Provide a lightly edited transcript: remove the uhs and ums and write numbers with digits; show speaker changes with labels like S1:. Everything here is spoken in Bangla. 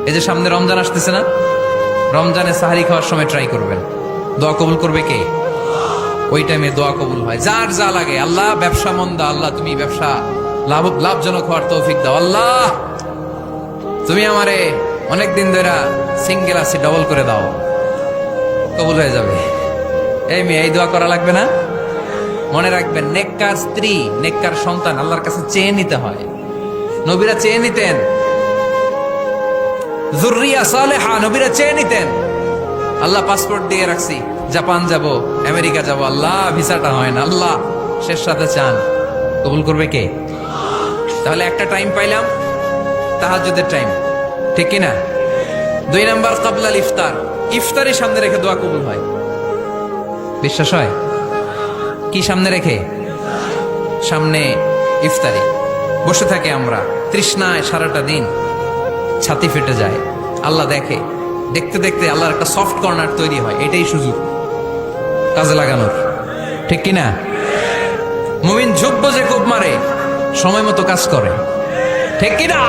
S1: এই যে সামনে রমজান আসতেছে না, রমজানে সাহারি খাওয়ার সময় ট্রাই করবেন, দোয়া কবুল করবে কে? ওই টাইমে দোয়া কবুল হয়। যার যা লাগে, আল্লাহ ব্যবসা মন্দা, আল্লাহ তুমি ব্যবসা লাভজনক হওয়ার তৌফিক দাও, আল্লাহ তুমি আমারে অনেকদিন ধরে সিঙ্গেল আছি, ডবল করে দাও, কবুল হয়ে যাবে। এই মেয়ে, এই দোয়া করা লাগবে না? মনে রাখবেন, নেককার স্ত্রী, নেককার সন্তান আল্লাহর কাছে চেয়ে নিতে হয়। নবীরা চেয়ে নিতেন, যুররিয়া সালেহা নবীরা চেয়ে নিতেন। আল্লাহ পাসপোর্ট দিয়ে রাখছি, জাপান যাব, আমেরিকা যাব, আল্লাহ ভিসাটা হয় না, আল্লাহ শেষ সাথে চান, কবুল করবে কে? তাহলে একটা টাইম পাইলাম, তাহাজ্জুদের টাইম, ঠিক কিনা? 2 নাম্বার কাবলাল ইফতার, ইফতারি সামনে রেখে দোয়া কবুল হয়। বিশ্বাস হয়? কি সামনে রেখে? সামনে ইফতারি। বসে থাকে আমরা তৃষ্ণায় সারাটা দিন, ছাতি ফেটে যায়, আল্লাহ দেখে, দেখতে দেখতে আল্লাহর একটা সফট কর্নার তৈরি হয়। এটাই সুযোগ কাজে লাগানোর, ঠিক কিনা? মুমিন ঝুঁকবো যে খুব মারে, সময় মতো কাজ করে, ঠিক কিনা?